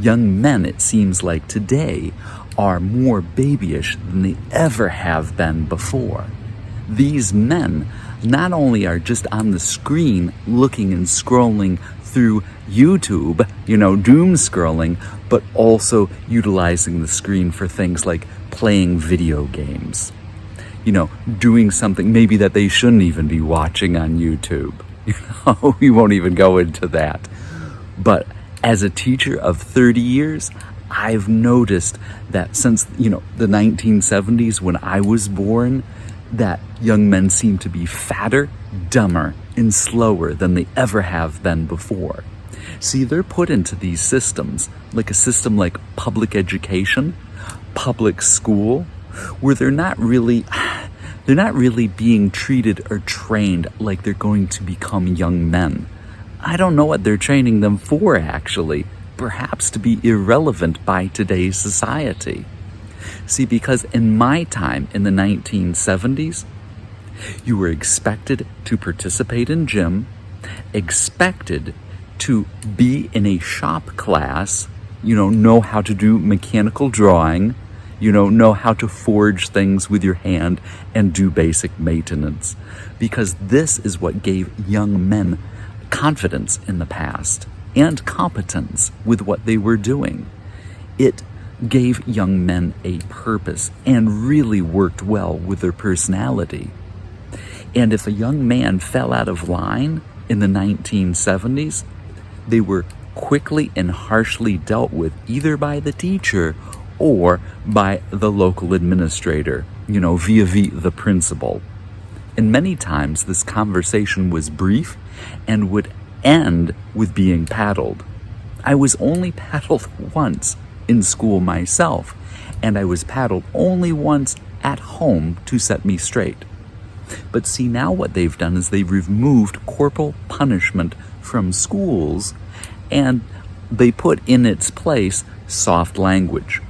Young men, it seems like today, are more babyish than they ever have been before. These men not only are just on the screen looking and scrolling through YouTube, doom scrolling, but also utilizing the screen for things like playing video games. Doing something maybe that they shouldn't even be watching on YouTube. We won't even go into that. But as a teacher of 30 years, I've noticed that since, the 1970s when I was born, that young men seem to be fatter, dumber, and slower than they ever have been before. See, they're put into these systems, like a system like public education, public school, where they're not really being treated or trained like they're going to become young men. I don't know what they're training them for, actually. Perhaps to be irrelevant by today's society. See, because in my time in the 1970s, you were expected to participate in gym, expected to be in a shop class, know how to do mechanical drawing, know how to forge things with your hand and do basic maintenance. Because this is what gave young men confidence in the past and competence with what they were doing. It gave young men a purpose and really worked well with their personality. And if a young man fell out of line in the 1970s, they were quickly and harshly dealt with either by the teacher or by the local administrator, via the principal. And many times this conversation was brief and would end with being paddled. I was only paddled once in school myself, and I was paddled only once at home to set me straight. But see, now what they've done is they've removed corporal punishment from schools, and they put in its place soft language,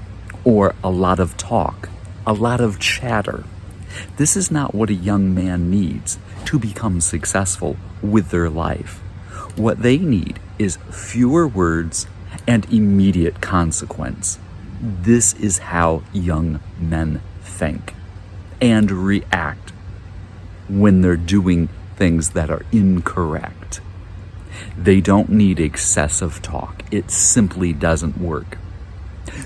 or a lot of talk, a lot of chatter. This is not what a young man needs to become successful with their life. What they need is fewer words and immediate consequence. This is how young men think and react when they're doing things that are incorrect. They don't need excessive talk. It simply doesn't work.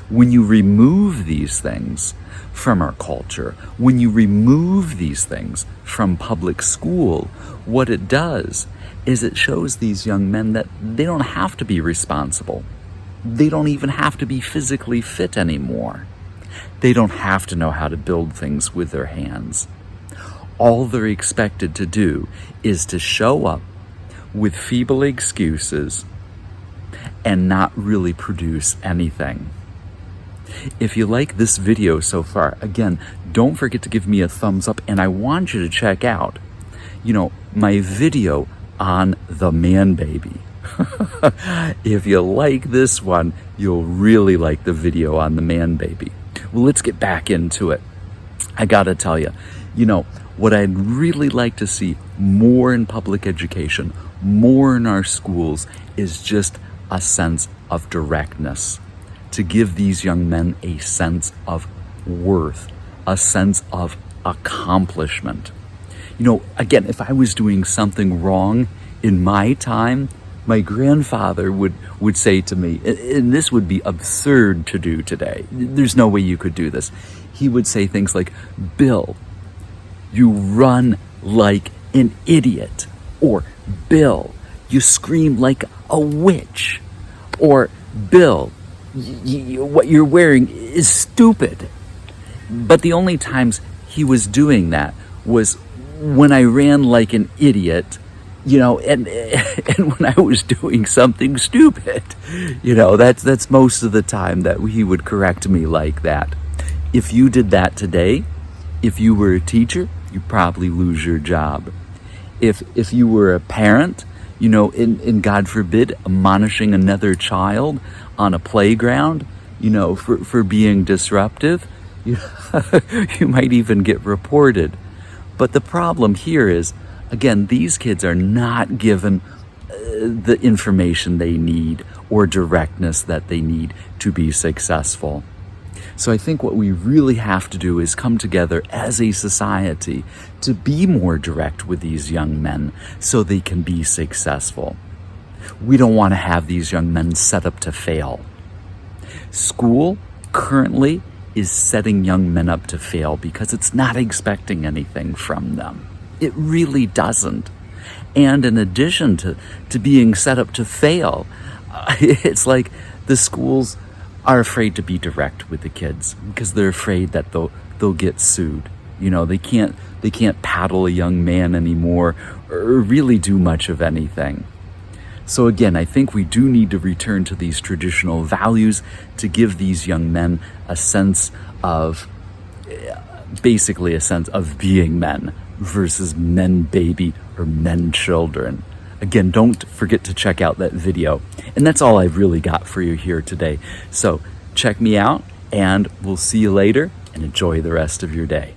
When you remove these things from our culture, when you remove these things from public school, what it does is it shows these young men that they don't have to be responsible. They don't even have to be physically fit anymore. They don't have to know how to build things with their hands. All they're expected to do is to show up with feeble excuses and not really produce anything. If you like this video so far, again, don't forget to give me a thumbs up, and I want you to check out, my video on the man baby. If you like this one, you'll really like the video on the man baby. Well, let's get back into it. I gotta tell you, what I'd really like to see more in public education, more in our schools, is just a sense of directness. To give these young men a sense of worth, a sense of accomplishment. Again, if I was doing something wrong in my time, my grandfather would say to me, and this would be absurd to do today. There's no way you could do this. He would say things like, "Bill, you run like an idiot," or "Bill, you scream like a witch," or "Bill, what you're wearing is stupid." But the only times he was doing that was when I ran like an idiot, and when I was doing something stupid. That's most of the time that he would correct me like that. If you did that today, if you were a teacher, you'd probably lose your job. If you were a parent, in God forbid, admonishing another child on a playground, for being disruptive, you might even get reported. But the problem here is, again, these kids are not given the information they need or directness that they need to be successful. So I think what we really have to do is come together as a society to be more direct with these young men so they can be successful. We don't want to have these young men set up to fail. School currently is setting young men up to fail because it's not expecting anything from them. It really doesn't. And in addition to being set up to fail, it's like the schools are afraid to be direct with the kids because they're afraid that they'll get sued. You know, they can't paddle a young man anymore or really do much of anything. So again, I think we do need to return to these traditional values to give these young men a sense of, basically a sense of being men versus men baby or men children. Again, don't forget to check out that video. And that's all I've really got for you here today. So check me out and we'll see you later and enjoy the rest of your day.